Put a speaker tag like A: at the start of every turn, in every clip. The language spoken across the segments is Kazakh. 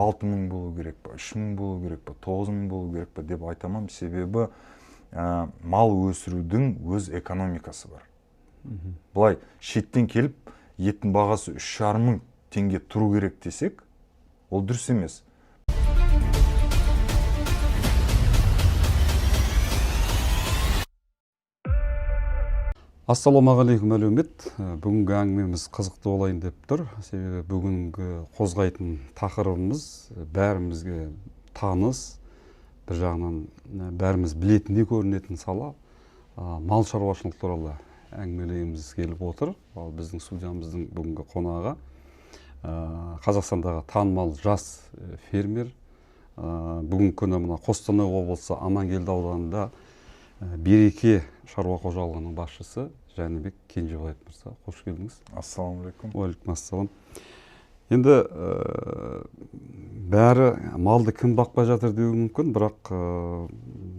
A: 6.000 болу керек па, 3.000 болу керек па, 9.000 болу керек па деп айтамам. Себебі мал өсірудің өз экономикасы бар. Бұлай шеттен келіп, еттің бағасы 3.500 теңге тұру керек десек, ол дұрыс емес.
B: Ассалаумағалейкум әлеумет. Бүгінгі әңгімеміз қызықты болайын деп тұр. Себебі бүгінгі қозғайтын тақырыбымыз бәрімізге таныс, бір жағынан бәріміз білетіндей көрінетін сала мал шаруашылық туралы әңгімелейміз келіп отыр. Ал біздің студиямыздың бүгінгі қонағы Қазақстандағы танымал жас фермер. Бүгінгі күні мына Қостанай облысы Амангелді ауданында Береке шаруа қожалығының басшысы Жәнібек Кенжебаев мырза, қош келдіңіз.
A: Ассалаумағалейкум.
B: Уалейкум ассалам. Енді бәрі малды кім бақпай жатыр деуі мүмкін, бірақ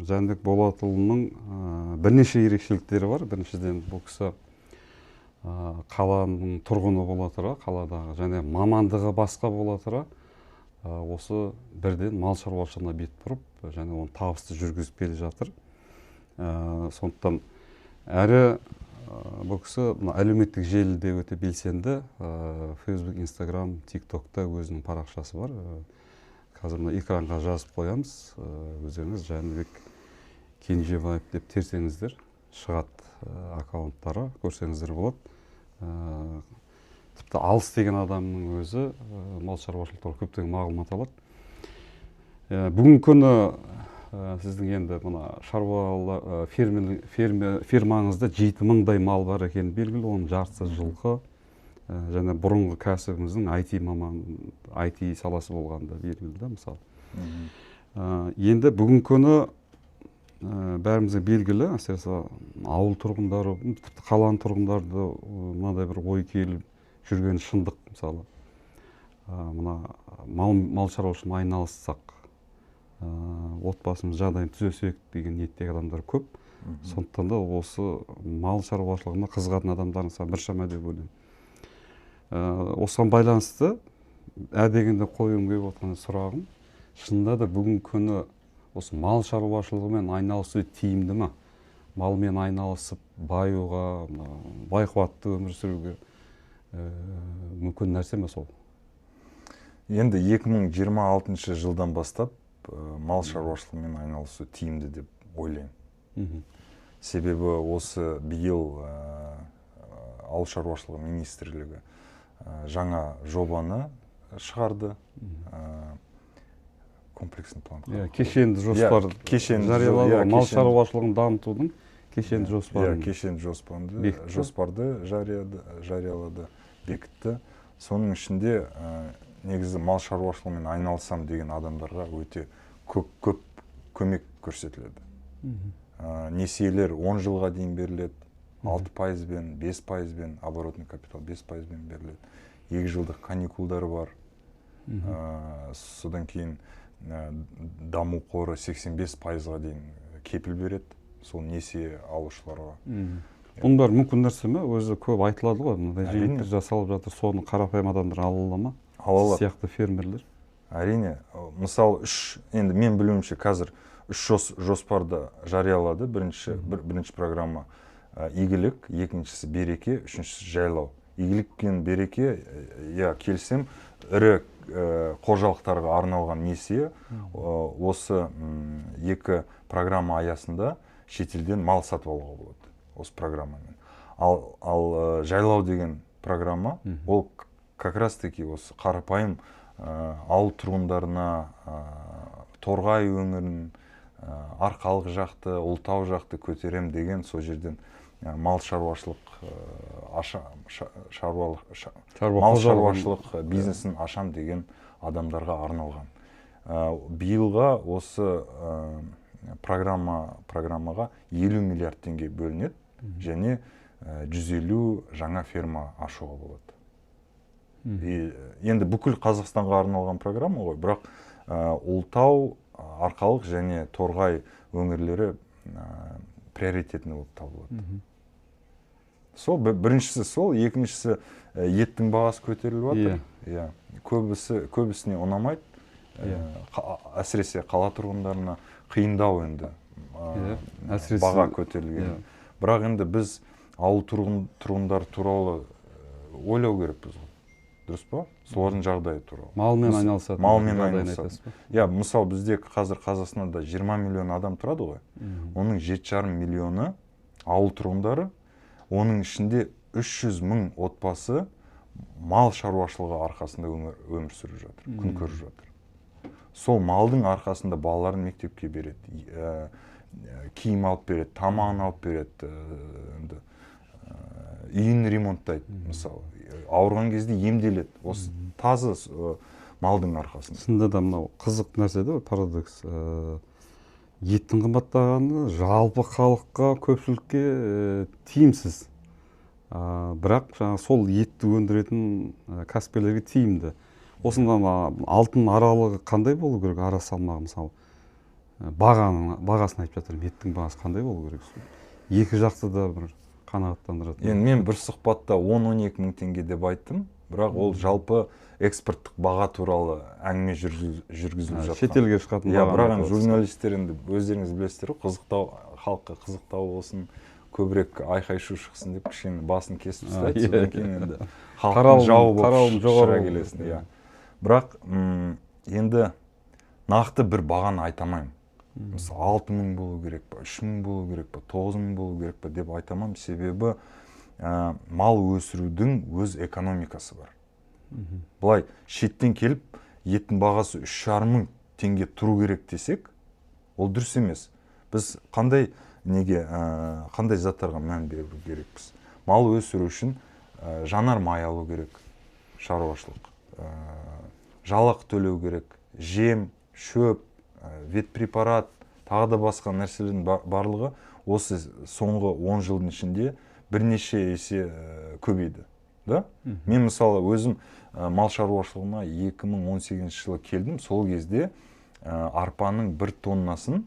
B: Жәнібек Болатұлының бірнеше ерекшеліктері бар. Біріншіден бұл кісі қаланың тұрғыны бола тұра, қаладағы және мамандығы басқа бола тұра, осы бірден мал шаруашылығына бет бұрып, және оны табысты жүргізіп келе жатыр. Сондықтан әрі бұл кісі әлеуметтік желіде өте белсенді. Facebook, Instagram, TikTokта өзінің парақшасы бар. Қазір экранға жазып қоямыз. Өздеріңіз Жәнібек Кенжебаев деп терсеңіздер, шығады аккаунттары, көрсеңіздер болады. Тіпті алыс деген адамның өзі мал шаруашылығы туралы көптеген мағлұмат алады. Бүгінгі күні сіздің енді мына фермаңызда 7000-дай мал бар екені белгілі, оның жартысы жылқы, және бұрынғы кәсібіңіздің IT саласы болғанда белгілі да, мысалы. Енді бүгінгі күні бәрімізге белгілі, әсіресе ауыл тұрғындары, тіпті қаланың тұрғындарды мынадай бір ой келіп жүрген шындық, мысалы. Мына мал шаруашылығымен айналыссақ, отбасымыз жағдайын түзесек деген ниеттегі адамдар көп. Сондықтан да осы мал шаруашылығына қызығатын адамдардың саны біршама деп ойлаймын. Осыған байланысты дегенде қойғым келіп отырған сұрағым, шынында да бүгінгі күні осы мал шаруашылығымен айналысу тиімді ме? Малмен айналысып баюға, байқуатты өмір сүруге мүмкін нәрсе ме сол?
A: Енді 2026 жылдан бастап мал шаруашылығымен айналысу тиімді деп ойлаймын. Себебі осы биыл ауыл шаруашылығы министрлігі жаңа жобаны шығарды. Комплексный план.
B: Кешенді жоспар жариялады. Мал шаруашылығын дамытудың кешенді
A: жоспарды жариялады, бекітті. Соның ішінде негізі мал шаруашылығымен айналысам деген адамдарға өте көп көмек көрсетіледі. Несиелер 10 жылға дейін беріледі, 6%-бен, 5%-бен, оборотный капитал 5%-бен беріледі. 2 жылдық каникулдары бар. Содан кейін даму қоры 85%-ға дейін кепіл береді, сол несие алушыларға.
B: Бұның бәрі мүмкін нәрсе ме? Өзі көп айтылады ғой, жиынтық жасалып жатыр, соны қарапайым адамдар ала ала ма? Сияқты фермерлер.
A: Әрине, мысалы енді мен білуімше қазір 3 жоспарды жариялады. Бірінші программа игілік, екіншісі береке, үшіншісі жайлау. Игілік пен береке, келсем, ірі қожалықтарға арналған несие осы 2 программа аясында шетелден мал сатып алуға болады, осы программамен. Ал жайлау деген программа, ол как раз таки осы қарапайым ауыл тұрғындарына Торғай өңірін, Арқалық жақты, Ұлытау жақты көтерем деген сол жерден мал шаруашылық бизнесін ашам деген адамдарға арналған. Биылға осы программаға 50 миллиард теңге бөлінеді, және 150 жаңа ферма ашуға болады. Енді бүкіл Қазақстанға арналған программа ғой, бірақ Ұлытау, Арқалық және Торғай өңірлері приоритетіне болып табылады. Сол біріншісі сол, екіншісі еттің бағасы көтеріліп жатыр. Көбісіне ұнамайды. әсіресе қала тұрғындарына қиындау енді
B: әсіресе
A: баға көтерілген. Бірақ енді біз ауыл тұрғындар туралы ойлау керекпіз ғой. Дұрыс па? Солардың жағдайы туралы.
B: Малмен айналысады.
A: Малмен айналысады. Мысалы бізде қазір Қазақстанда 20 миллион адам тұрады ғой. Оның 7,5 миллионы ауыл тұрғындары, оның ішінде 300 мың отбасы мал шаруашылығы арқасында өмір сүріп жатыр, күн көріп жатыр. Сол малдың арқасында балаларын мектепке береді, киім алып береді, тамағын алып береді, үйін ремонттайды, мысалы. Ауырған кезде емделеді. Осы тазы малдың арқасында.
B: Шынында да мынау қызық нәрсе де, парадокс. Еттің қымбаттағаны жалпы халыққа, көпшілікке тиімсіз. Бірақ сол етті өндіретін кәсіпкерлерге тиімді. Осындан алтын аралығы қандай болу керек, ара салмағы мысалы? Бағасын айтып жатырмын, еттің бағасы қандай болу керек? Екі жақты да бір қанағаттандырады.
A: Енді мен бір сұхбатта 10-12 мың теңге деп айттым, бірақ ол жалпы экспорттық баға туралы әңгіме жүргізіліп жатқан.
B: Шетелге шығатын баға.
A: Бірақ журналистер енді өздеріңіз білесіздер ғой, халыққа қызықтау болсын, көбірек айқай-шу шықсын деп кішкене басын кесіп тастайды, содан кейін енді халықтың жауы болып шыға келесің. Бірақ енді нақты бір бағаны айтамаймын. Мысалы 6 мың болу керек па, 3 мың болу керек па, 9 мың болу керек па деп айтамам. Себебі мал өсірудің өз экономикасы бар. Бұлай шеттен келіп еттің бағасы 3,5 мың теңге тұру керек десек, ол дұрыс емес. Біз қандай заттарға мән беру керекпіз? Мал өсіру үшін жанар май алу керек, шаруашылық. Жалақы төлеу керек, жем, шөп, ветпрепарат, тағы да басқа нәрселердің барлығы осы соңғы 10 жылдың ішінде бірнеше есе көбейді. Мен мысалы өзім мал шаруашылығына 2018 жылы келдім. Сол кезде арпаның бір тоннасын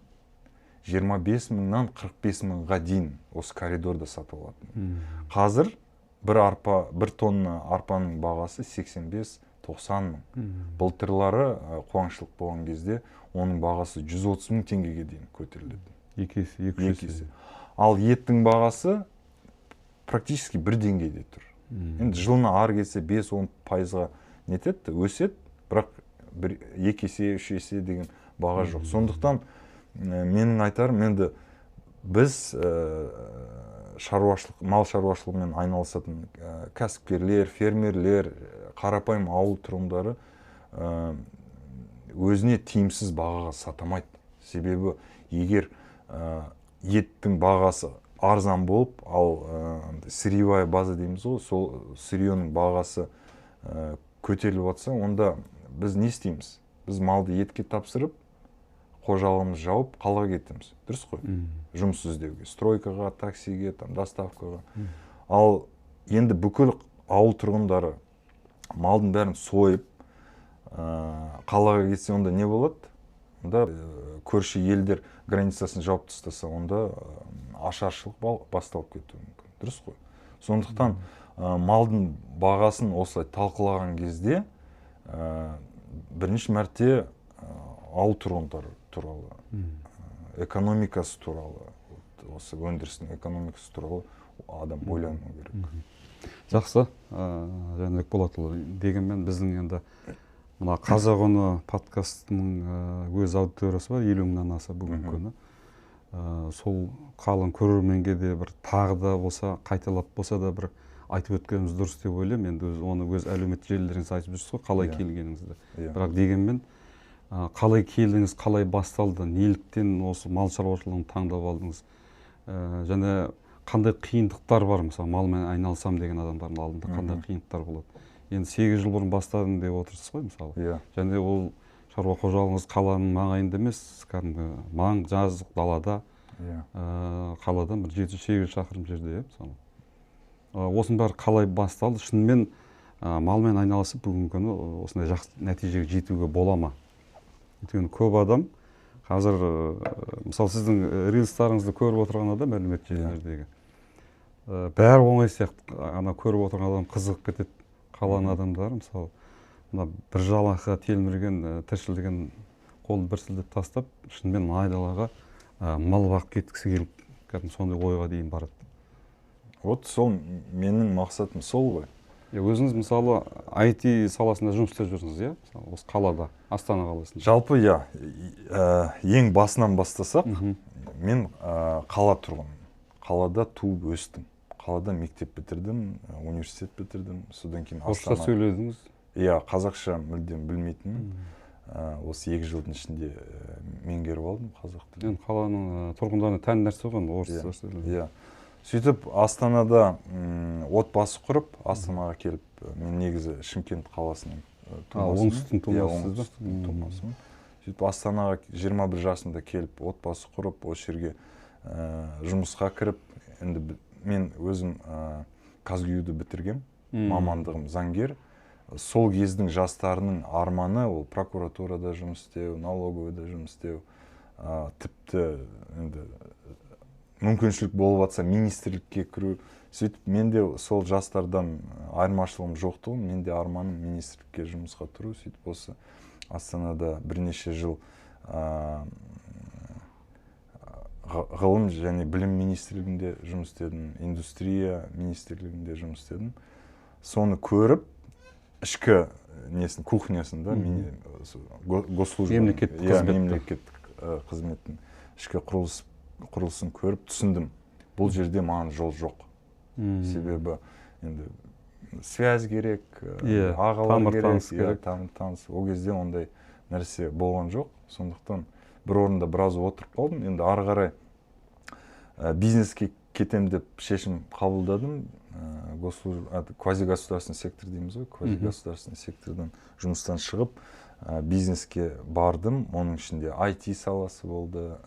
A: 25 мыңнан 45 мыңға дейін осы коридорда сатып алатын. Қазір бір тонна арпаның бағасы 85-90 мың. Былтырлары қуаңшылық болған кезде оның бағасы 130 мың теңгеге дейін көтеріледі.
B: Екі есе.
A: Ал еттің бағасы практически бір деңгейде тұр. Енді жылына ары кетсе 5-10%-ға нетеді, өседі, бірақ 2 есе, 3 есе деген баға жоқ. Сондықтан менің айтарым, енді біз мал шаруашылығымен айналысатын кәсіпкерлер, фермерлер, қарапайым ауыл тұрғындары өзіне тиімсіз бағаға сатамайды. Себебі егер еттің бағасы арзан болып, ал сырьевая база дейміз ғой, сол сырьенің бағасы көтеріліп жатса, онда біз не істейміз? Біз малды етке тапсырып, қожалығымыз жауып, қалаға кетеміз. Дұрыс қой? Жұмыс іздеуге, стройкаға, таксиге, доставкаға. Ал енді бүкіл ауыл тұрғындары малдың бәрін сойып, қалаға кетсе, онда не болады? Онда көрші елдер границасын жауып тастаса, онда ашаршылық басталып кетуі мүмкін. Дұрыс қой? Сондықтан малдың бағасын осылай талқылаған кезде бірінші мәрте ауыл тұрғындары туралы, экономикасы туралы, осы өндірістің экономикасы туралы адам ойлану керек.
B: Жақсы, Жәнібек Болатұлы, дегенмен біздің енді мына қазақ үні подкастының өз аудиториясы бар, 50 мыңнан аса бүгінгі күні. Сол қалың көрерменге де бір тағы да болса, қайталап болса да бір айтып өткеніміз дұрыс деп ойлаймын. Енді оны өз әлеуметтік желілеріңіз айтып жүрсіз ғой, қалай келгеніңізді. Бірақ дегенмен қалай келдіңіз, қалай басталды, неліктен осы мал шаруашылығын таңдап алдыңыз, және қандай қиындықтар бар, мысалы малмен айналысам деген адамдардың алдында қандай қиындықтар болады. Енді 8 жыл бұрын бастадым деп отырсыз ғой, мысалы. Және ол шаруа қожалығыңыз қаланың маңайында емес, кәдімгі маң, жазық далада, қаладан бір 7-8 шақырым жерде, мысалы. Осының бәрі қалай басталды? Шынымен малмен айналысып бүгінгі күні осындай жақсы нәтижеге жетуге бола ма? Өйткені көп адам қазір, мысалы сіздің рилстарыңызды көріп отырған адам, әлеуметтік желілердегі, бәрі оңай сияқты, ана көріп отырған адам қызығып кетеді. Қаланың адамдары, мысалы, мына бір жалақыға телмірген тіршілігін қолын бір сілтеп тастап шынымен айдалаға мал бағып кеткісі келіп кәдімгі сондай ойға дейін барады.
A: Вот сол менің мақсатым сол ғой.
B: Өзіңіз мысалы IT саласында жұмыс істеп жүрсіңіз, иә? Осы қалада, Астана қаласында.
A: Жалпы ең басынан бастасақ, мен қала тұрғынмын. Қалада туып өстім. Қалада мектеп бітірдім, университет бітірдім. Содан кейін
B: Орысша сөйледіңіз?
A: Иә, қазақша мүлдем білмейтінмін. Осы 2 жылдың ішінде меңгеріп алдым қазақ тілін.
B: Қаланың тұрғындарына тән нәрсе ғой, орысша сөйлеу.
A: Иә. Сөйтіп Астанада отбасы құрып, Астанаға келіп, мен негізі Шымкент қаласының тумасымын.
B: Оңтүстіктің тумасысыз ба?
A: Оңтүстіктің тумасымын. Сөйтіп Астанаға 21 жасында келіп, отбасы құрып, осы жерге жұмысқа кіріп, енді мен өзім Казгюді бітіргем, мамандығым заңгер. Сол кездің жастарының арманы ол прокуратурада жұмыс істеу, налоговыйда жұмыс істеу, тіпті енді мүмкіншілік болып жатса министрлікке кіру. Сөйтіп менде сол жастардан айырмашылығым жоқ тұғын, менде арманым министрлікке жұмысқа тұру. Сөйтіп осы Астанада бірнеше жыл ғылым және білім министрлігінде жұмыс істедім, индустрия министрлігінде жұмыс істедім. Соны көріп, ішкі несін, кухнясында мемлекеттік қызметтің ішкі құрылысын көріп түсіндім. Бұл жерде маған жол жоқ. Себебі енді связь керек, ағалар керек, таныс. Ол кезде ондай нәрсе болған жоқ. Сондықтан бір орында біраз отырып қалдым. Енді ары қарай бизнеске кетем деп шешім қабылдадым. Квазигосударственный сектор дейміз ғой, квазигосударственный сектордан жұмыстан шығып, бизнеске бардым. Оның ішінде IT саласы болды,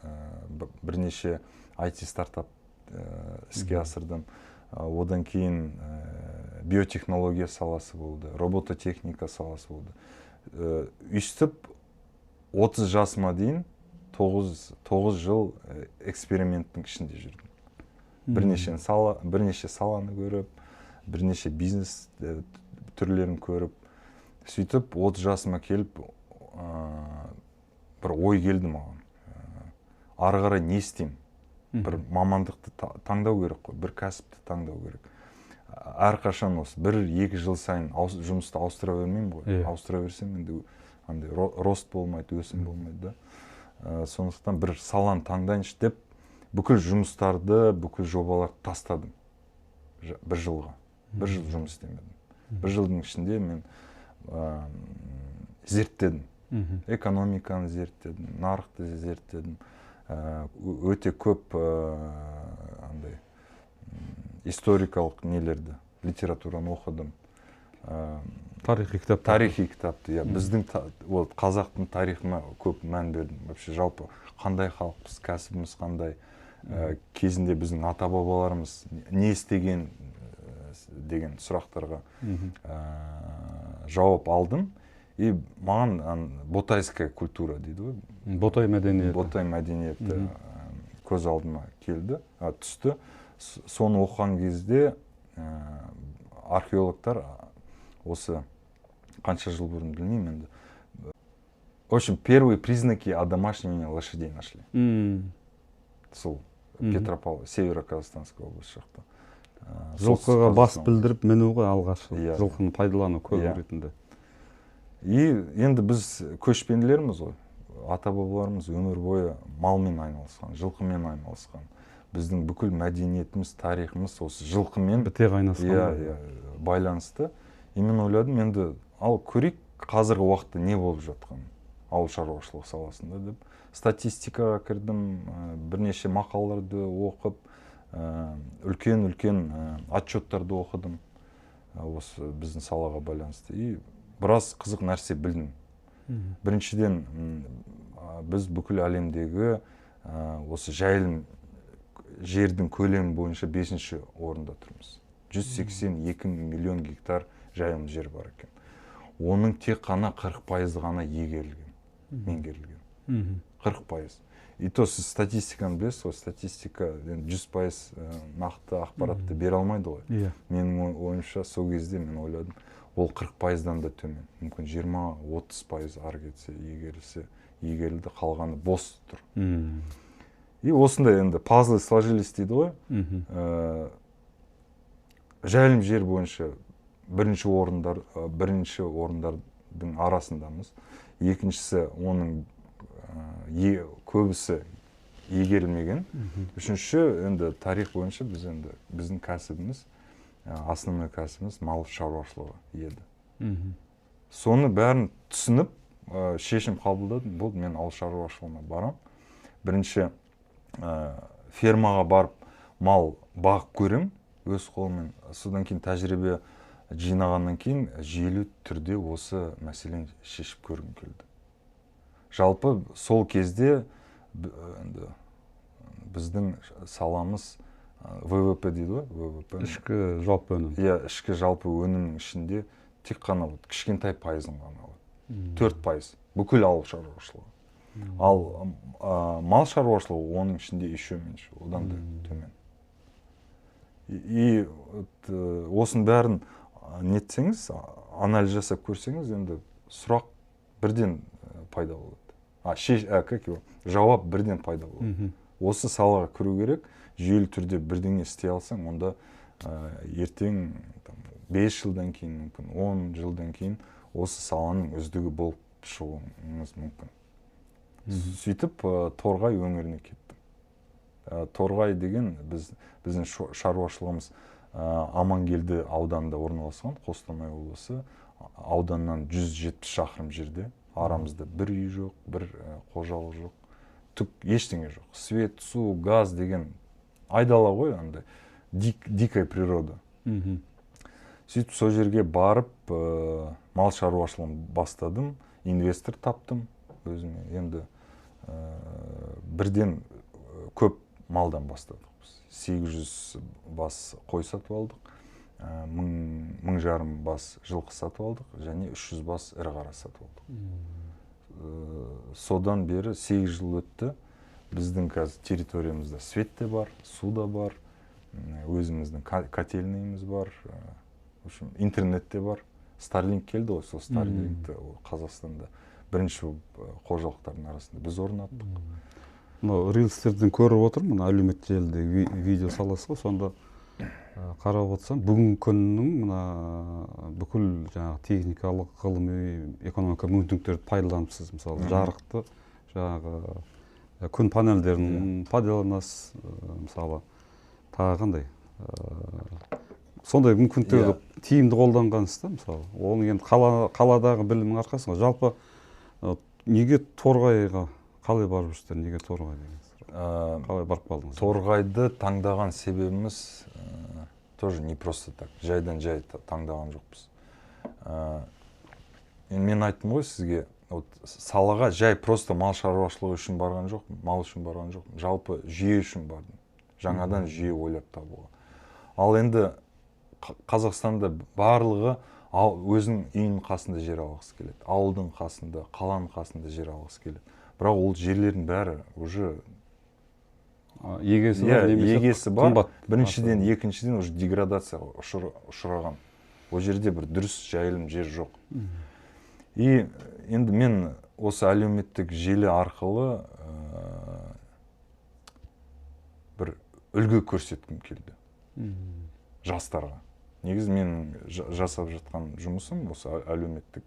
A: бірнеше IT стартап іске асырдым. Одан кейін биотехнология саласы болды, робототехника саласы болды. Үстіп 30 жасыма дейін 9 жыл эксперименттің ішінде жүрдім. Бірнеше саланы көріп, бірнеше бизнес түрлерін көріп, сөйтіп 30 жасыма келіп, бір ой келді маған. Ары қарай не істеймін? Бір мамандықты таңдау керек қой, бір кәсіпті таңдау керек. Әрқашан осы 1-2 жыл сайын жұмысты ауыстыра бермеймін ғой. Ауыстыра берсем енді рост болмайды, өсім болмайды да. Сондықтан бір саланы таңдайыншы деп бүкіл жұмыстарды, бүкіл жобаларды тастадым бір жылға. Бір жыл жұмыс істемедім. Бір жылдың ішінде мен зерттедім. Экономиканы зерттедім, нарықты зерттедім. Өте көп историкалық нелерді, литератураны оқыдым.
B: Тарихи кітап.
A: Тарихи кітапты, иә. Біздің қазақтың тарихына көп мән бердім. Вообще жалпы қандай халықпыз, кәсібіміз қандай, кезінде біздің ата-бабаларымыз не істеген деген сұрақтарға жауап алдым. И маған ботайская культура дейді ғой.
B: Ботай мәдениеті.
A: Ботай мәдениеті көз алдыма келді, түсті. Соны оқыған кезде археологтар осы қанша жыл бұрын білмеймін енді. В общем, первые признаки одомашнивания лошадей нашли. Сол Петропавл, Северо-Казахстанская область жақта.
B: Жылқыға бас білдіріп міну ғой алғашқы. Жылқыны пайдалану көлік ретінде.
A: И енді біз көшпенділерміз ғой. Ата-бабаларымыз өмір бойы малмен айналысқан, жылқымен айналысқан. Біздің бүкіл мәдениетіміз, тарихымыз осы жылқымен
B: біте қайнасқан.
A: Байланысты. И мен ойладым, енді ал көрейік қазіргі уақытта не болып жатқан ауыл шаруашылық саласында деп. Статистикаға кірдім, бірнеше мақалаларды оқып, үлкен отчеттарды оқыдым осы біздің салаға байланысты. И біраз қызық нәрсе білдім. Біріншіден, біз бүкіл әлемдегі осы жайылым жердің көлемі бойынша 5-ші орында тұрмыз. 182 миллион гектар жайылым жер бар екен. Оның тек қана 40% ғана егерілген, меңгерілген. 40%. И то сіз статистиканы білесіз, ол статистика 100% нақты ақпаратты бере алмайды ғой. Менің ойымша сол кезде мен ойладым, ол 40%-дан да төмен, мүмкін 20-30% ары кетсе игерілді, қалғаны бос тұр. И осындай енді пазлы сложились дейді ғой. Жайылым жер бойынша бірінші орындардың арасындамыз. Екіншісі оның көбісі игерілмеген. Үшінші енді тарих бойынша біздің кәсібіміз, основной кәсібіміз мал шаруашылығы еді. Соны бәрін түсініп, шешім қабылдадым. Болды, мен ауыл шаруашылығына барам. Бірінші фермаға барып мал бағып көрем өз қолыммен. Содан кейін тәжірибе жинағаннан кейін жүйелі түрде осы мәселені шешіп көргім келді. Жалпы сол кезде біздің саламыз ВВП дейді ғой, ВВП.
B: Ішкі жалпы өнім.
A: Ішкі жалпы өнімнің ішінде тек қана кішкентай пайызын ғана алады. 4% бүкіл ауыл шаруашылығы. Ал мал шаруашылығы оның ішінде еще меньше, одан да төмен. И осының бәрін нетсеңіз, анализ жасап көрсеңіз, енді сұрақ бірден пайда болады. Жауап бірден пайда болады. Осы салаға кіру керек, жүйелі түрде бірдеңе істей алсаң, онда ертең 5 жылдан кейін, мүмкін 10 жылдан кейін осы саланың үздігі болып шығуыңыз мүмкін. Сөйтіп Торғай өңіріне кеттім. Торғай деген біздің шаруашылығымыз Амангелді ауданында орналасқан, Қостанай облысы. Ауданнан 170 шақырым жерде. Арамызда бір үй жоқ, бір қожалық жоқ, түк ештеңе жоқ. Свет, су, газ деген айдала ғой, андай дикая природа. Сөйтіп сол жерге барып мал шаруашылығын бастадым, инвестор таптым өзіме. Енді бірден көп малдан бастадық. 800 бас қой сатып алдық, 1000 бас жылқы сатып алдық, және 300 бас ірі қара сатып алдық. Содан бері 8 жыл өтті. Біздің қазір территориямызда свет те бар, су да бар, өзіміздің котельныйымыз бар, интернет те бар. Starlink келді ғой, сол Starlinkті Қазақстанда бірінші қожалықтардың арасында біз орнаттық.
B: Рилстерден көріп отырмын, әлеуметтік желіде видео саласы ғой, сонда қарап отырсам, бүгінгі күннің бүкіл техникалық, ғылыми, экономика мүмкіндіктерді пайдаланыпсыз. Мысалы, жарықты, күн панельдерін пайдаланасыз, мысалы, тағы қандай. Сондай мүмкіндіктерді тиімді қолданғансыз да, мысалы. Оны енді қаладағы білімнің арқасында. Жалпы, неге Торғайға қалай барып жүрсіздер, неге Торғай деген? Қалай барып қалдыңыз?
A: Торғайды таңдаған себебіміз тоже не просто так, жайдан жай таңдаған жоқпыз. Мен айттым ғой сізге, салаға жай просто мал шаруашылығы үшін барған жоқ, мал үшін барған жоқ, жалпы жүйе үшін бардым. Жаңадан жүйе ойлап табуға. Ал енді Қазақстанда барлығы өзінің үйінің қасында жер алғысы келеді. Ауылдың қасында, қаланың қасында жер алғысы келеді. Бірақ ол жерлердің бәрі уже егесі бар. Біріншіден, екіншіден уже деградацияға ұшыраған. Ол жерде бір дұрыс жайылым жер жоқ. И енді мен осы әлеуметтік желі арқылы бір үлгі көрсеткім келді жастарға. Негізі мен жасап жатқан жұмысым осы әлеуметтік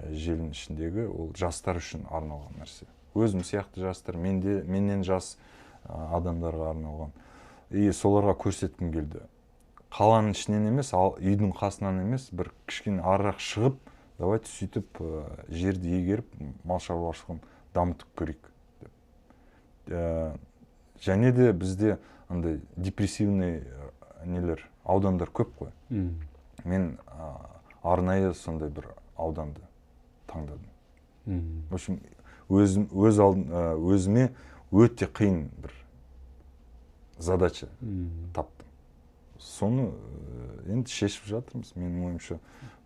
A: желінің ішіндегі ол жастар үшін арналған нәрсе. Өзім сияқты жастар, менен жас адамдарға арналған. И соларға көрсеткім келді. Қаланың ішінен емес, үйдің қасынан емес, бір кішкене арырақ шығып, давайте сөйтіп жерді егеріп, мал шаруашылығын дамытып көрейік. Және де бізде андай депрессивный аудандар көп қой. Мен арнайы сондай бір ауданды таңдадым. В общем, өзіме өте қиын бір задача таптым. Соны енді шешіп жатырмыз. Менің ойымша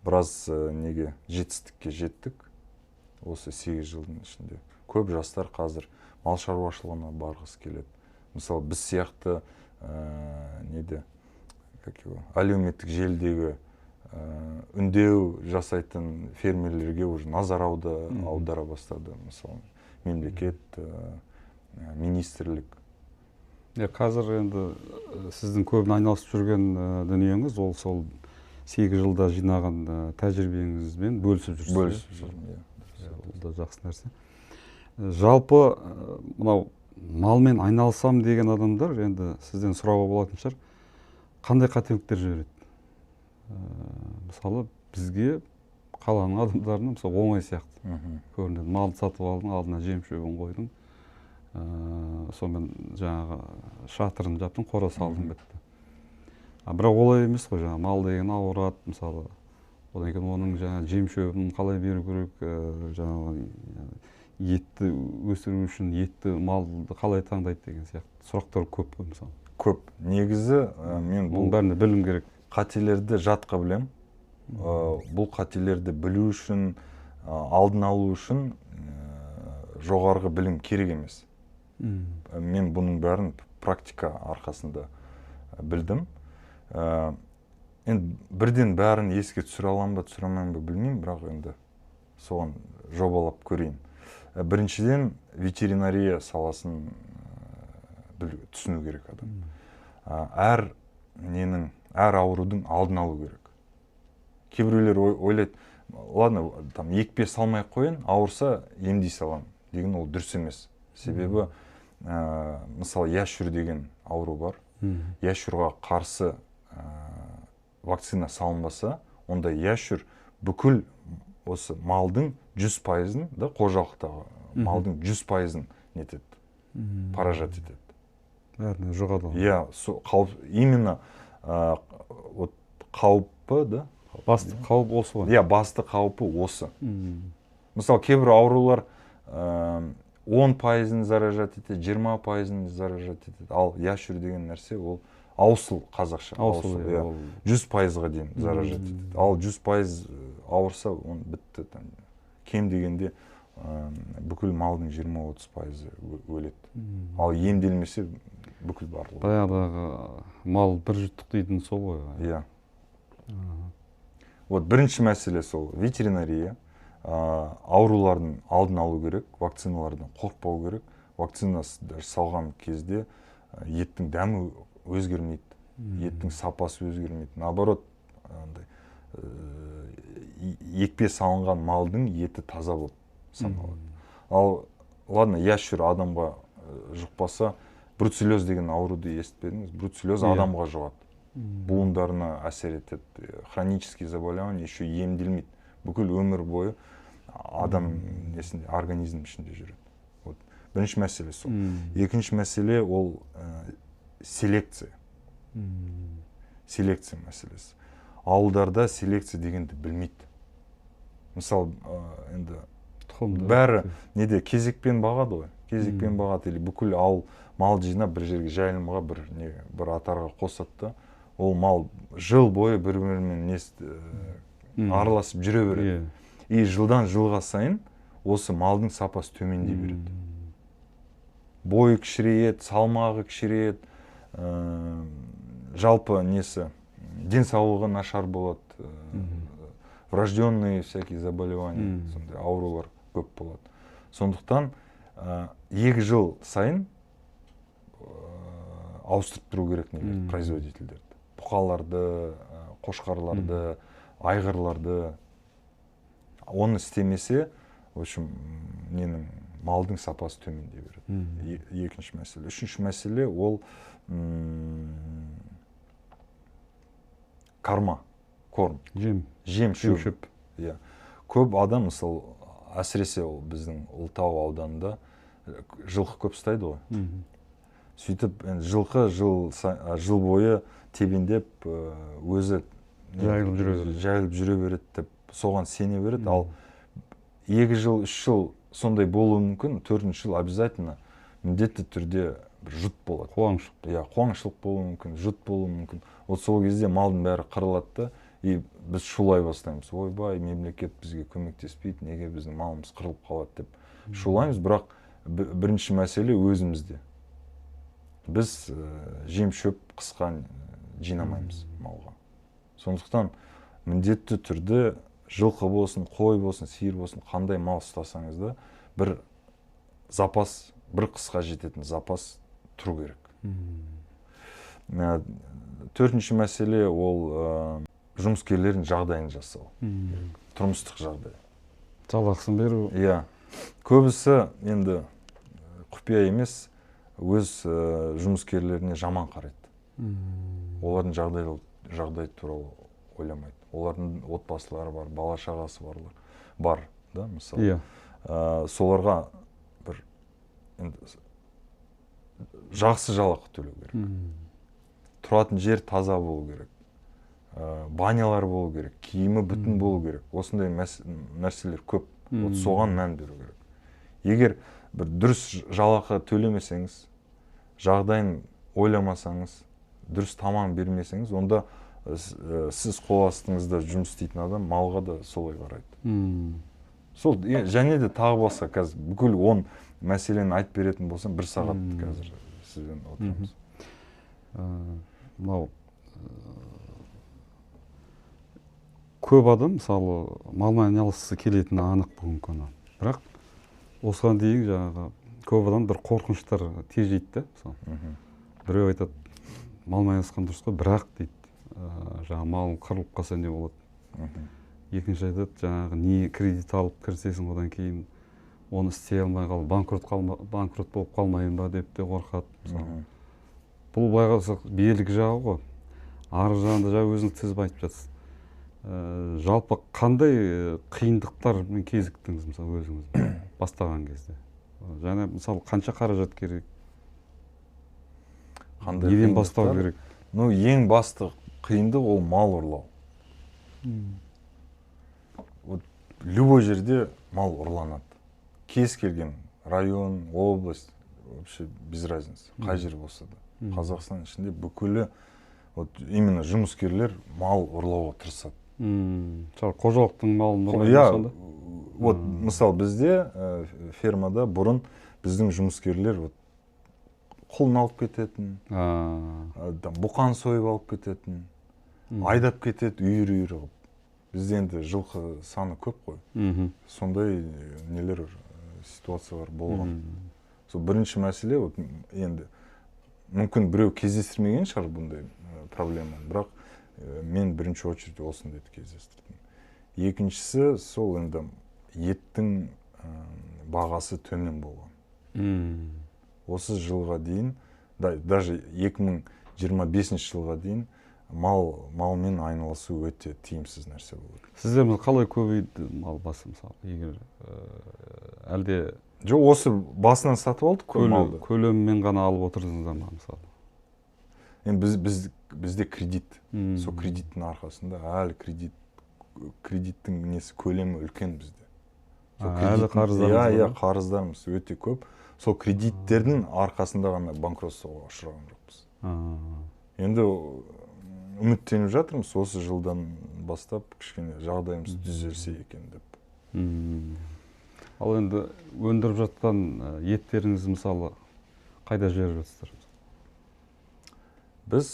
A: біраз жетістікке жеттік осы 8 жылдың ішінде. Көп жастар қазір мал шаруашылығына барғысы келеді. Мысалы, біз сияқты әлеуметтік желідегі үндеу жасайтын фермерлерге уже назар аудара бастады. Мысалы, мемлекет, министрлік.
B: Қазір енді сіздің көбін айналысып жүрген дүниеңіз, ол сол 8 жылда жинаған тәжірибеңізбен бөлісіп жүрсіз.
A: Бөлісіп жүрмін,
B: Ол да жақсы нәрсе. Жалпы, мынау малмен айналысам деген адамдар, енді сізден сұрауға болатын шығар, қандай қателіктер жібереді? Мысалы, бізге қаланың адамдарына мысалы оңай сияқты көрінеді. Малды сатып алдың, алдына жем-шөбін қойдың, сонымен жаңағы шатырын жаптың, қора салдың, бітті. Бірақ олай емес қой, жаңағы мал деген ауырады, мысалы, одан кейін оның жаңағы жем-шөбін қалай беру керек, жаңағы етті өсіру үшін етті малды қалай таңдайды деген сияқты сұрақтар көп қой, мысалы.
A: Көп. Негізі мен
B: бұл бәріне білім керек.
A: Қателерді жатқа білем. Бұл қателерді білу үшін, алдын алу үшін жоғарғы білім керек емес. Мен бұның бәрін практика арқасында білдім. Енді бірден бәрін еске түсіре аламын ба, түсіре алмаймын ба білмеймін, бірақ енді соған жобалап көрейін. Біріншіден ветеринария саласын түсіну керек адам. Әр аурудың алдын алу керек. Кейбіреулер ойлайды, ладно, там екпе салмай қойын, ауырса емдей салам деген ол дұрыс емес. Себебі, мысалы, яшур деген ауру бар. Яшурға қарсы вакцина салынбаса, онда яшур бүкіл осы малдың 100%-ын, қожалықтағы малдың 100%-ын нетеді, поражать етеді.
B: Бәріне жұғады.
A: Именно қауіпі, да?
B: Басты қауіп осы ғой.
A: Басты қауіпі осы. Мысалы, кейбір аурулар 10%-ын заражать етеді, 20%-ын заражать етеді. Ал яшур деген нәрсе ол аусыл, қазақша. 100%-ға дейін заражать етеді. Ал 100% ауырса, он бітті. Кем дегенде бүкіл малдың 20-30% өледі. Ал емделмесе бүкіл барлығы.
B: Баяғыдағы мал бір жұттық дейтін сол ғой.
A: Бірінші мәселе сол ветеринария. Аурулардың алдын алу керек, вакциналардан қорықпау керек. Вакцина салған кезде еттің дәмі өзгермейді, еттің сапасы өзгермейді. Наоборот, екпе салынған малдың еті таза болып саналады. Ал, ладно, яшур адамға жұқпаса, бруцеллез деген ауруды естіпедіңіз. Бруцеллез адамға жұғады. Буындарына әсер етеді. Хронический заболевание еще емделмейді. Бүкіл өмір бойы адам организм ішінде жүреді. Бірінші мәселе сол. Екінші мәселе ол селекция. Селекция мәселесі. Ауылдарда селекция дегенді білмейді. Мысалы, енді бәрі неде кезекпен бағады ғой. Кезекпен бағады, или бүкіл ауыл мал жинап бір жерге жайылымға бір атарға қосады. Ол мал жыл бойы бір-бірімен араласып жүре береді. И жылдан жылға сайын осы малдың сапасы төмендей береді. Бойы кішірейеді, салмағы кішірейеді, жалпы денсаулығы нашар болады, врожденные всякие заболевания, сондай аурулар көп болады. Сондықтан 2 жыл сайын ауыстырып тұру керек производительдерді. Бұқаларды, қошқарларды, айғырларды. Оны істемесе, в общем, малдың сапасы төмендей береді. Екінші мәселе. Үшінші мәселе ол карма, корм. Жем, шөп. Көп адам, мысалы, әсіресе біздің Ұлытау ауданында жылқы көп ұстайды ғой. Сөйтіп, жылқы жыл бойы тебендеп, өзі жайылып жүре береді деп, соған сене береді. Ал 2 жыл, 3 жыл сондай болуы мүмкін, 4-ші жыл обязательно міндетті түрде жұт болады. Қуаңшылық болуы мүмкін, жұт болуы мүмкін. Сол кезде малдың бәрі қырылады, и біз шулай бастаймыз. Ойбай, мемлекет бізге көмектеспейді, неге біздің малымыз қырылып қалады деп шулаймыз. Бірақ бірінші мәселе өзімізде. Біз жем-шөп қысқан жинамаймыз малға. Сондықтан міндетті түрде жылқы болсын, қой болсын, сиыр болсын, қандай мал ұстасаңыз да бір запас, бір қысқа жететін запас тұру керек. Төртінші мәселе ол жұмыскерлердің жағдайын жасау. Тұрмыстық жағдай.
B: Жалақысын беру.
A: Иә. Көбісі енді құпия емес, өз жұмыскерлеріне жаман қарайды. Олардың жағдай туралы ойламайды. Олардың отбасылары бар, бала шағасы бар, да, мысалы. Соларға бір жақсы жалақы төлеу керек. Тұратын жер таза болу керек. Банялар болу керек, киімі бүтін болу керек. Осындай нәрселер көп. Соған мән беру керек. Егер бір дұрыс жалақы төлемесеңіз, жағдайын ойламасаңыз, дұрыс тамақ бермесеңіз, онда сіз қол астыңызда жұмыс істейтін адам малға да солай қарайды. Сол және де тағы басқа, қазір бүкіл 10 мәселені айтып беретін болсам, 1 сағат қазір сізбен отырамыз.
B: Мынау көп адам мысалы малмен айналысқысы келетіні анық бүгінгі күні. Бірақ осыған дейін жаңағы көп адам бір қорқыныштар тежейді да, мысалы. Біреу айтады, малмен айналысқан дұрыс қой, бірақ дейді, жаңағы малың қырылып қалса не болады. Екінші айтады, жаңағы не кредит алып кірсесің, одан кейін оны істей алмай қалып, банкрот болып қалмайын ба деп те қорқады. Бұл былай қарасақ берік жағы ғой. Арғы жағында жаңа өзіңіз тізіп айтып жатсыз. Жалпы қандай қиындықтармен кезіктіңіз мысалы өзіңіз бастаған кезде? Және мысалы қанша қаражат керек? Неден бастау керек?
A: Ең басты қиындық ол мал ұрлау. Любой жерде мал ұрланады. Кез келген район, область, вообще без разницы, қай жер болса да. Қазақстан ішінде бүкілі именно жұмыскерлер мал ұрлауға тырысады.
B: Қожалықтың малын ұрлайды.
A: Мысалы бізде фермада бұрын біздің жұмыскерлер құлын алып кететін, бұқан сойып алып кететін, айдап кетеді үйір-үйір қылып. Бізде енді жылқы саны көп қой. Сондай нелер ситуациялар болған. Сол бірінші мәселе, енді мүмкін біреу кездестірмеген шығар бұндай проблема, бірақ мен бірінші очередь осындайды кездестірдім. Екіншісі, сол енді еттің бағасы төмен болған. Осы жылға дейін, даже 2025 жылға дейін малмен айналысу өте тиімсіз нәрсе болды.
B: Сізде қалай көбейді мал басы мысалы? Егер әлде
A: жоқ, осы басынан сатып алдық қой малды.
B: Көлеммен ғана алып отырдыңыздар ма мысалы?
A: Енді бізде кредит. Сол кредиттің арқасында әлі кредиттің несі көлемі үлкен бізде.
B: Әлі қарыздарымыз?
A: Иә, қарыздарымыз өте көп. Сол кредиттердің арқасында ғана банкротствоға ұшыраған жоқпыз. Енді үміттеніп жатырмыз, осы жылдан бастап кішкене жағдайымыз түзелсе екен деп.
B: Ал енді өндіріп жатқан еттеріңіз мысалы қайда жіберіп жатсыздар?
A: Біз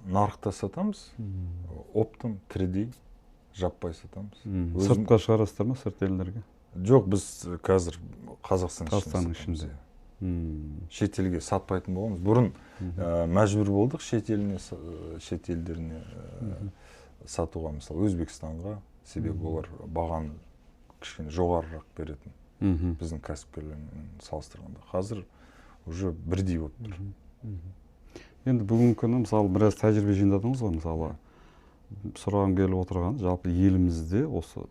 A: нарықта сатамыз, оптом, 3D жаппай сатамыз.
B: Сыртқа шығарасыздар ма, сырт елдерге?
A: Жоқ, біз қазір Қазақстан
B: ішінде.
A: Шет елге сатпайтын боламыз. Бұрын мәжбүр болдық шет елдеріне сатуға, мысалы Өзбекстанға, себебі олар бағаны кішкене жоғарырақ беретін. Біздің кәсіпкерлермен салыстырғанда. Қазір уже бірдей болып тұр.
B: Енді бүгінгі күні мысалы біраз тәжірибе жинадыңыз ғой, мысалы сұрағым келіп отырған, жалпы елімізде осы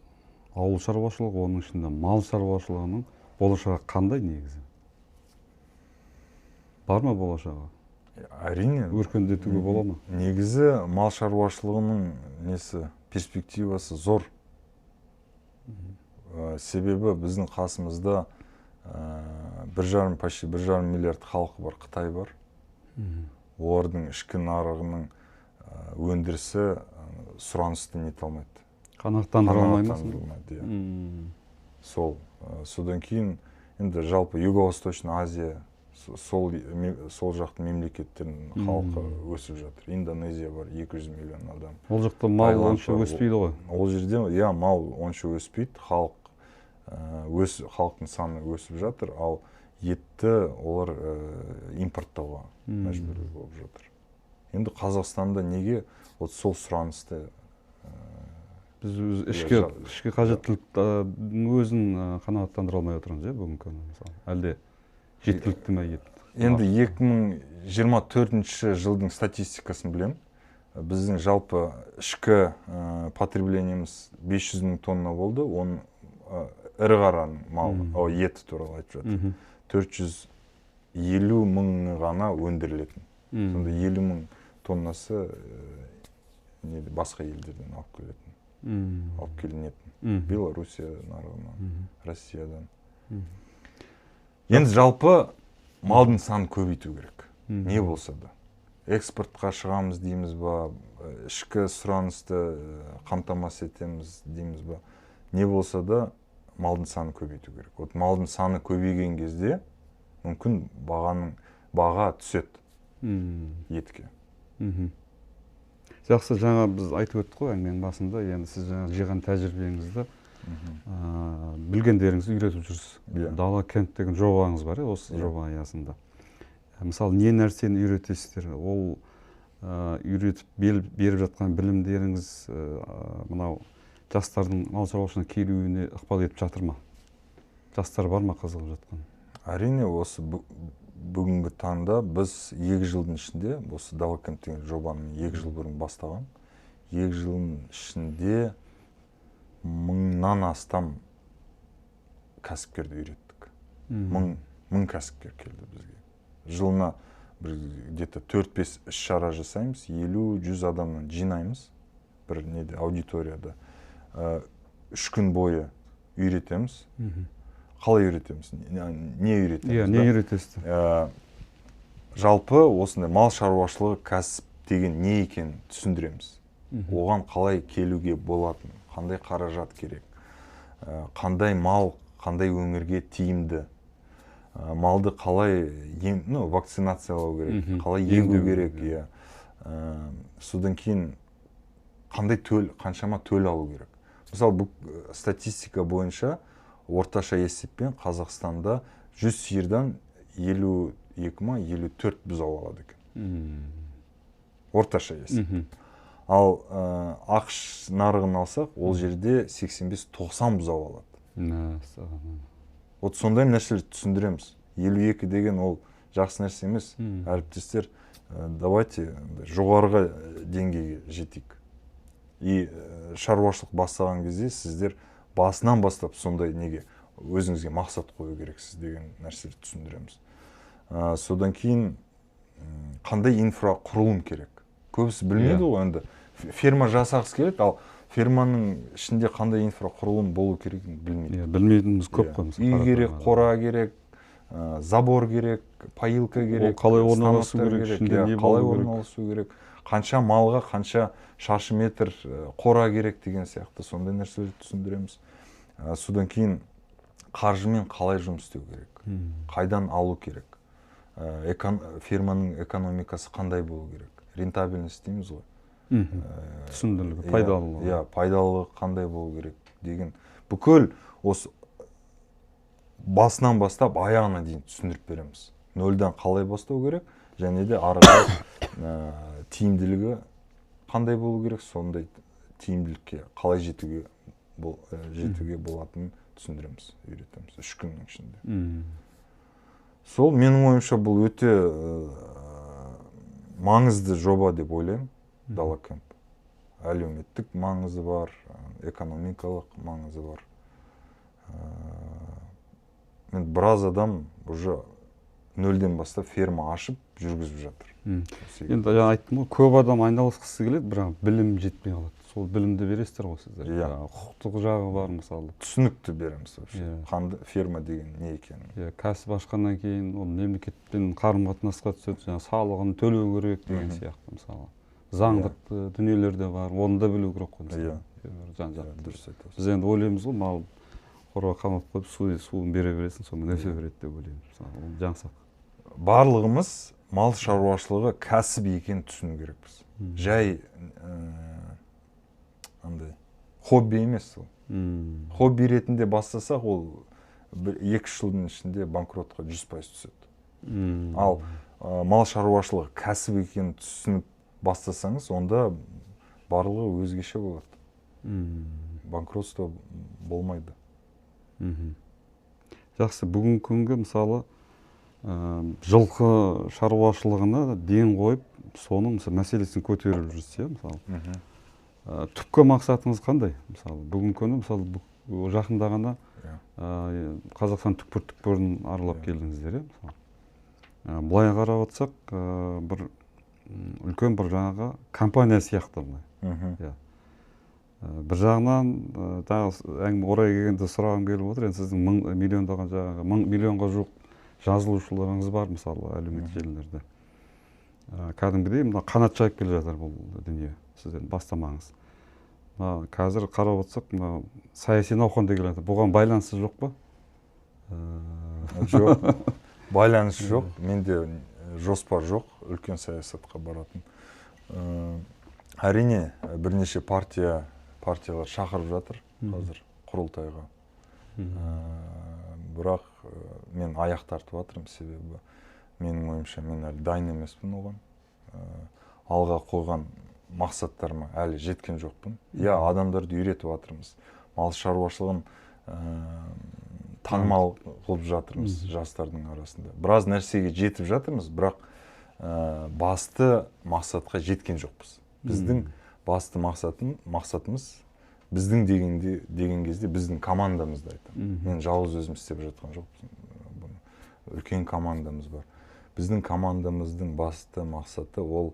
B: ауыл шаруашылығы, оның ішінде мал шаруашылығының болашағы қандай негізі? Бар ма болашағы?
A: Әрине.
B: Өркендетуге бола ма?
A: Негізі мал шаруашылығының перспективасы зор. Себебі біздің қасымызда почти 1,5 миллиард халқы бар, Қытай бар. Олардың ішкі нарығының өндірісі сұранысты нете алмайды.
B: Қанағаттандыра алмаймыз.
A: Сол. Содан кейін енді жалпы Юго-Восточный Азия сол жақтың мемлекеттерінің халқы өсіп жатыр. Индонезия бар, 200 миллион адам.
B: Ол жақта мал онша өспейді ғой.
A: Ол жерде мал онша өспейді, халықтың саны өсіп жатыр, ал етті олар импорттауға мәжбүр болып жатыр. Енді Қазақстанда неге сол сұранысты
B: біз ішкі қажеттіліктің өзін қанағаттандыра алмай отырмыз, бүгінгі күні мысалы. Әлде жеткілікті ме ет?
A: Енді 2024 жылдың статистикасын білем. Біздің жалпы ішкі потреблениеміз 500 мың тонна болды. Оның ірі қараның малы, еті туралы айтып жатыр. 450 мың ғана өндірілетін. Сонда 50 мың тоннасы басқа елдерден алып келінетін. Белоруссия нарығынан, Россиядан. Енді жалпы малдың санын көбейту керек. Не болса да. Экспортқа шығамыз дейміз ба, ішкі сұранысты қамтамасыз етеміз дейміз ба. Не болса да малдың саны көбейту керек. Малдың саны көбейген кезде мүмкін баға түседі етке.
B: Жақсы, жаңа біз айтып өттік қой әңгіменің басында, енді сіз жаңа жиған тәжірибеңізді білгендеріңізді үйретіп жүрсіз. Дала кент деген жобаңыз бар, осы жоба аясында. Мысалы, не нәрсені үйретесіздер? Ол үйретіп беріп жатқан білімдеріңіз мынау жастардың мал шаруашылығына келуіне ықпал етіп жатыр ма? Жастар бар ма қызығып жатқан?
A: Әрине, осы бүгінгі таңда біз 2 жылдың ішінде, осы Дала кент деген жобаны 2 жыл бұрын бастаған. 2 жылдың ішінде 1000-нан астам кәсіпкерді үйреттік. 1000 кәсіпкер келді бізге. Жылына где-то 4-5 іс-шара жасаймыз, 50-100 адамнан жинаймыз бір аудиторияда. 3 күн бойы үйретеміз. Қалай үйретеміз? Не үйретеміз?
B: Не үйретесіз?
A: Жалпы осындай мал шаруашылығы кәсіп деген не екенін түсіндіреміз. Оған қалай келуге болатын, қандай қаражат керек, қандай мал, қандай өңірге тиімді, малды қалай вакцинациялау керек, қалай егу керек, содан кейін қаншама төл алу керек. Мысалы, бұл статистика бойынша орташа есеппен Қазақстанда 100 сиырдан 52-54 бұзау алады екен. Орташа есеп. Ал ақш нарығын алсақ, ол жерде 85-90 бұзау алады. Сондай нәрселерді түсіндіреміз. 52 деген ол жақсы нәрсе емес. Әріптестер, давайте жоғарғы деңгейге жетейік. И шаруашылық бастаған кезде сіздер басынан бастап сондай неге өзіңізге мақсат қою керексіз деген нәрселерді түсіндіреміз. Содан кейін қандай инфрақұрылым керек? Көбісі білмейді ғой, енді ферма жасағысы келеді, ал ферманың ішінде қандай инфрақұрылым болу керекін білмейді.
B: Білмейтініміз көп қой.
A: Үй керек, қора керек, забор керек, поилка керек,
B: қалай орналасу керек,
A: қалай орналасу керек, қанша малға қанша шаршы метр қора керек деген сияқты сондай нәрселерді түсіндіреміз. Содан кейін қаржымен қалай жұмыс істеу керек, қайдан алу керек, ферманың экономикасы қандай болу керек, рентабельность дейміз ғой.
B: Түсіндірілігі, пайдалылығы.
A: Пайдалылығы қандай болу керек деген бүкіл осы басынан бастап аяғына дейін түсіндіріп береміз. Нөлден қалай бастау керек, және де арғы тиімділігі қандай болу керек, сондай тиімділікке қалай жетуге болатынын түсіндіреміз, үйретеміз 3 күннің ішінде. Сол менің ойымша бұл өте маңызды жоба деп ойлаймын. Дала кент. Әлеуметтік маңызы бар, экономикалық маңызы бар. Мен біраз адам уже нөлден бастап ферма ашып жүргізіп жатыр.
B: Енді жаңа айттым ғой, көп адам айналысқысы келеді, бірақ білім жетпей қалады. Сол білімді бересіздер ғой сіздер. Құқықтық жағы бар мысалы.
A: Түсінікті береміз. Ферма деген не екенін.
B: Кәсіп ашқаннан кейін ол мемлекетпен қарым-қатынасқа түседі, жаңа салығын төлеу керек деген сияқты мысалы. Заңдық дүниелер де бар, оны да білу керек қой. Біз енді ойлаймыз ғой, мал қораға қамап қойып суын бере бересің, сонымен өсе береді деп ойлаймыз. Жаңсақ.
A: барлығымыз мал шаруашылығы кәсіп екенін түсіну керекпіз. Жай андай хобби емес ол. Хобби ретінде бастасақ, ол 2 жылдың ішінде банкротқа 100% түседі. Ал мал шаруашылығы кәсіп екенін түсініп бастасаңыз, онда барлығы өзгеше болады. Банкротство болмайды.
B: Жақсы, бүгінгі күнгі мысалы жылқы шаруашылығына ден қойып, соның мәселесін көтеріп жүрсе, мысалы. Түпкі мақсатыңыз қандай? Мысалы, бүгінгі күні, мысалы, жақында ғана Қазақстан түкпір-түкпірін аралап келдіңіздер, Бұлай қарап отырсақ, бір үлкен бір жаңағы компания сияқты. Бір жағынан, әңгіме орай келгенде сұрағым келіп отыр, сіздің миллиондаған жаңағы, миллионға жуық жазылушыларыңыз бар, мысалы, әлеуметтік желілерде. Кәдімгідей қанат жайып келе жатыр бұл дүние, сізден бастамаңыз. Қазір қарап отырсақ, саяси науқан деген жатыр. Бұған байланысы жоқ па?
A: Жоқ, байланысы жоқ. Менде жоспар жоқ, үлкен саясатқа баратын. Әрине, бірнеше партиялар шақырып жатыр қазір құрылтайға. Бірақ мен аяқ тартып жатырмын, себебі менің ойымша мен әлі дайын емеспін оған. Алға қойған мақсаттарыма әлі жеткен жоқпын. Адамдарды үйретіп жатырмыз. Мал шаруашылығын танымал қылып жатырмыз жастардың арасында. Біраз нәрсеге жетіп жатырмыз, бірақ басты мақсатқа жеткен жоқпыз. Біздің басты мақсатымыз біздің деген кезде біздің командамызды айтамын. Мен жалғыз өзім істеп жатқан жоқпын. Үлкен командамыз бар. Біздің командамыздың басты мақсаты ол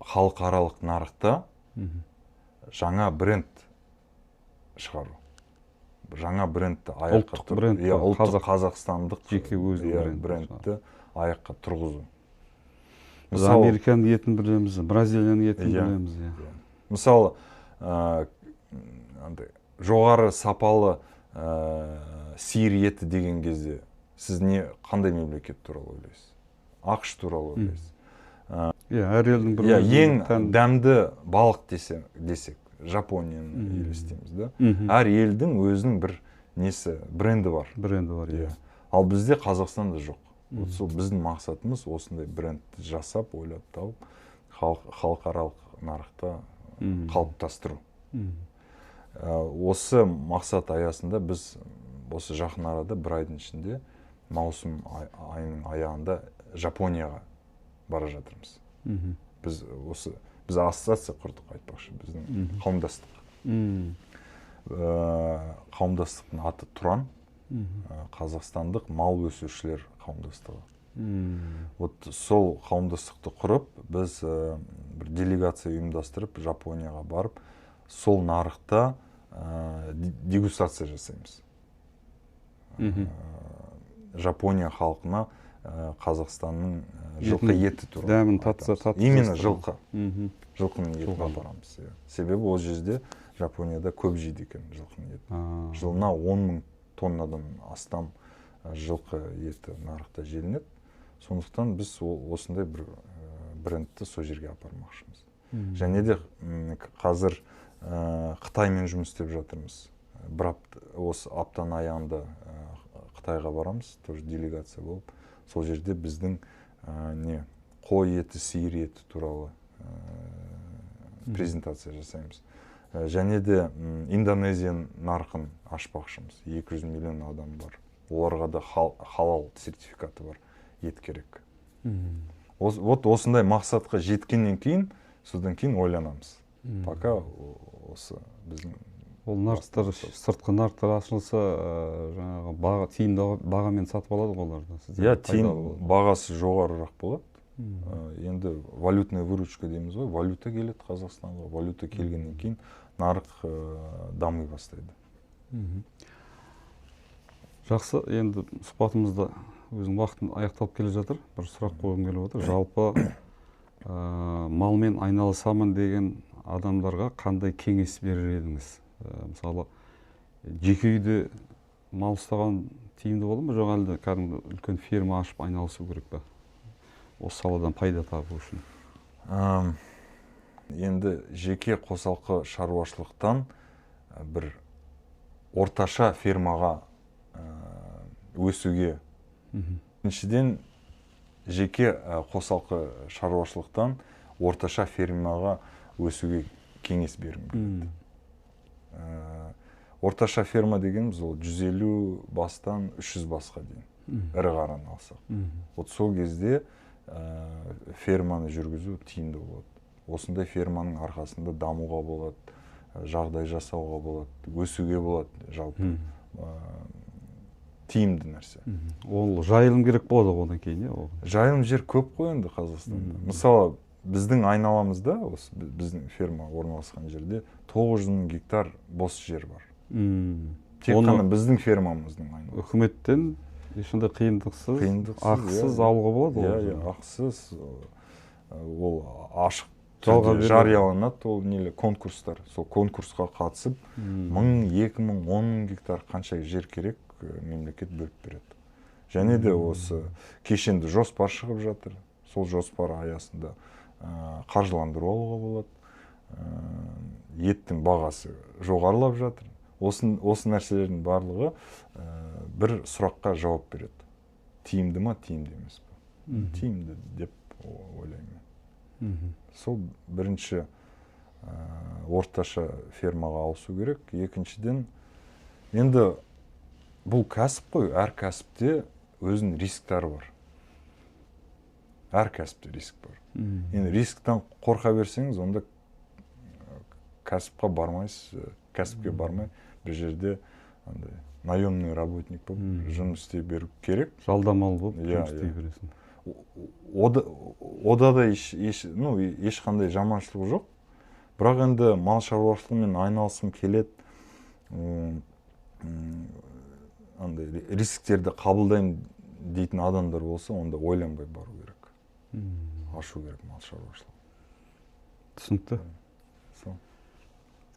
A: халықаралық нарықта жаңа бренд шығару. Жаңа брендті аяққа тұрғызу. Ұлттық қазақстандық
B: жеке өзінің
A: брендті аяққа тұрғызу.
B: Біз Американың етін білеміз, Бразилияның етін білеміз.
A: Мысалы, жоғары сапалы сиыр еті деген кезде сіз қандай мемлекет туралы ойлайсыз? ақш туралы ойлайсыз?
B: Әр елдің бір
A: ең дәмді балық десек, Жапонияны елестейміз. Әр елдің өзінің бір бренді бар. Ал бізде Қазақстанда жоқ. Біздің мақсатымыз осындай брендті жасап, ойлап тауып, халықаралық нарықта қалыптастыру. Осы мақсат аясында біз осы жақын арада бір айдың ішінде маусым айының аяғында Жапонияға бара жатырмыз. Біз ассоциация құрдық, айтпақшы, біздің қауымдастық. Қауымдастықтың аты Тұран, қазақстандық мал өсірушілер қауымдастығы. Сол қауымдастықты құрып, біз бір делегация ұйымдастырып, Жапонияға барып, сол нарықта дегустация жасаймыз. Жапония халқына Қазақстанның жылқы еті туралы.
B: Дәмін татса.
A: Именно жылқы. Жылқының етін апарамыз. Себебі ол жерде Жапонияда көп жейді екен жылқының етін. Жылына 10.000 тоннадан астам жылқы еті нарықта желінеді. Сондықтан біз осындай бір брендті сол жерге апармақшымыз. Және де қазір Қытаймен жұмыс істеп жатырмыз. Осы аптаның аяғында Қытайға барамыз, тоже делегация болып. Сол жерде біздің қой еті, сиыр еті туралы презентация жасаймыз. Және де Индонезия нарқын ашпақшымыз. 200 миллион адам бар. Оларға да халал сертификаты бар, ет керек. Осындай мақсатқа жеткеннен кейін, содан кейін ойланамыз. Пока осы біздің
B: ол нарықтар, сыртқы нарықтар ашылса, жаңағы тиімді бағамен сатып алады оларды.
A: Бағасы жоғарырақ болады. Енді валютная выручка дейміз ғой, валюта келеді Қазақстанға, валюта келгеннен кейін нарық дамый бастайды.
B: Жақсы, енді сұхбатымызда өзің уақытын аяқталып келе жатыр. Бір сұрақ қойғым келіп отыр. Жалпы малмен айналысамын деген адамдарға қандай кеңес берер едіңіз? Мысалы, жеке үйде мал ұстаған тиімді болады ма, жоқ әлде кәдімгі үлкен ферма ашып айналысу керек па? Осы саладан пайда табу үшін.
A: Енді жеке қосалқы шаруашылықтан бір орташа фермаға өсуге. Біріншіден, жеке қосалқы шаруашылықтан орташа фермаға өсуге кеңес бергім келеді. Орташа ферма дегеніміз ол 150 бастан 300 басқа дейін, ірі қараны алсақ. Вот сол кезде ферманы жүргізу тиімді болады. Осындай ферманың арқасында дамуға болады, жағдай жасауға болады, өсуге болады, жалпы тиімді нәрсе.
B: Ол жайылым керек болады одан кейін,
A: Жайылым жер көп қой енді Қазақстанда. Мысалы, біздің айналамызда, біздің ферма орналасқан жерде 900 мың гектар бос жер бар. Тек қана біздің фермамыздың айналасы.
B: Үкіметтен ешқандай қиындықсыз, ақысыз алуға болады?
A: Иә, ақысыз. Ол ашық түрде жарияланады, ол конкурстар. Сол конкурсқа қатысып, 1000, 2000, 10 мың гектар қанша жер керек мемлекет бөліп береді. Және де осы кешенді жоспар шығып жатыр. Сол жоспар аясында қаржыландыру алуға болады. Еттің бағасы жоғарылап жатыр. Осы нәрселердің барлығы бір сұраққа жауап береді. Тиімді ма, тиімді емес пе? Тиімді деп ойлаймын. Сол бірінші орташа фермаға ауысу керек. Екіншіден, енді бұл кәсіп қой, әр кәсіпте өзінің рисктары бар. Әр кәсіпте риск бар. Енді рисктен қорқа берсеңіз, онда кәсіпке бармай, бір жерде наемный работник болып жұмыс істей беру керек.
B: Жалдамалы болып жұмыс істей бересің.
A: Ода да ешқандай жаманшылық жоқ. Бірақ енді мал шаруашылығымен айналысым келеді. Рисктерді қабылдаймын дейтін адамдар болса, онда ойланбай бару керек. Ашу керек мал шаруашылығы.
B: Түсінікті.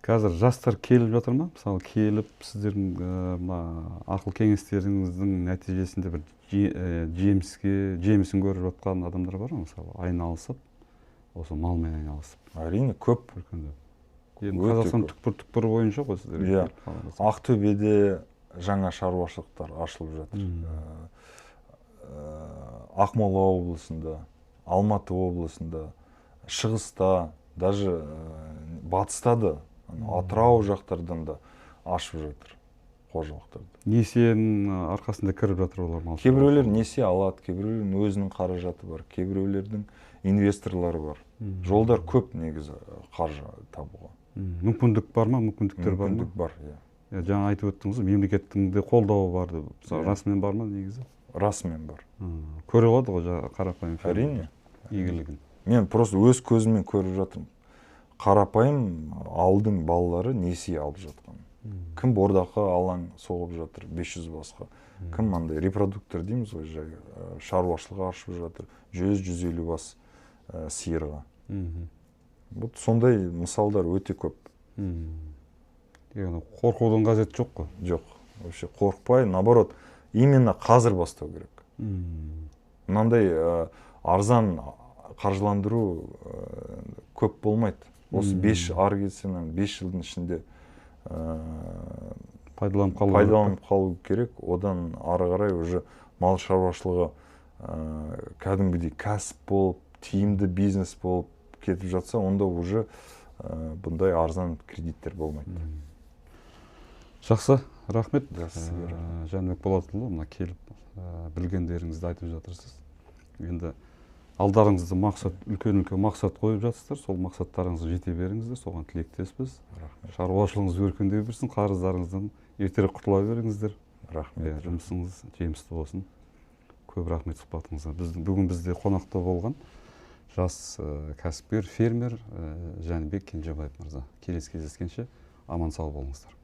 B: Қазір жастар келіп жатыр ма? Мысалы, келіп сіздердің ақыл кеңестеріңіздің нәтижесінде бір жемісін көріп жатқан адамдар бар ма? Мысалы, айналысып, осы малмен айналысып.
A: Әрине, көп.
B: Қазақстан түкпір бойынша ғой сіздер.
A: Ақтөбеде жаңа шаруашылықтар ашылып жатыр. Ақмола облысында, Алматы облысында, Шығыста, даже Батыста да, Атырау жақтардан да ашып жатыр қожалықтарды.
B: Несиенің арқасында кіріп жатыр олар мал.
A: Кейбіреулер несие алады, кейбіреулердің өзінің қаражаты бар, кейбіреулердің инвесторлары бар. Жолдар көп негізі қаржы табуға.
B: Мүмкіндік бар ма? Мүмкіндіктер бар ма?
A: Мүмкіндік бар, иә.
B: Жаңа айтып өттіңіз, мемлекеттің де қолдауы бар деп. Расымен бар ма негізі?
A: Расымен бар.
B: Көре алады ғой қарапайым
A: әрине
B: игілігін.
A: Мен просто өз көзіммен көріп жатырмын. Қарапайым ауылдың балалары несие алып жатқан. Кім бордақы алаң соғып жатыр, 500 басқа. Кім андай репродуктор дейміз ғой, жай шаруашылығы ашып жатыр, 100-150 бас сиырға. Сондай мысалдар өте көп.
B: Қорқудың қажеті жоқ қой?
A: Жоқ, вообще қорқпай, наоборот, именно қазір бастау керек. Мынандай арзан қаржыландыру көп болмайды. Осы 5 ары кетсе, 5 жылдың ішінде пайдаланып қалу керек. Одан ары қарай уже мал шаруашылығы кәдімгідей кәсіп болып, тиімді бизнес болып кетіп жатса, онда уже бұндай арзан кредиттер болмайды.
B: Жақсы, рахмет. Жәнібек Болатұлы, мына келіп білгендеріңізді айтып жатырсыз. Енді алдарыңызда үлкен мақсат қойып жатсыздар, сол мақсаттарыңызға жете беріңіздер, соған тілектеспіз. Шаруашылығыңыз өркендей берсін, қарыздарыңыздан ертерек құтыла беріңіздер.
A: Рахмет.
B: Жұмысыңыз жемісті болсын. Көп рахмет сұхбатыңызға. Бүгін бізде қонақта болған жас кәсіпкер, фермер Жәнібек Кенжебаев мырза. Келесі кездескенше аман сау болыңыздар.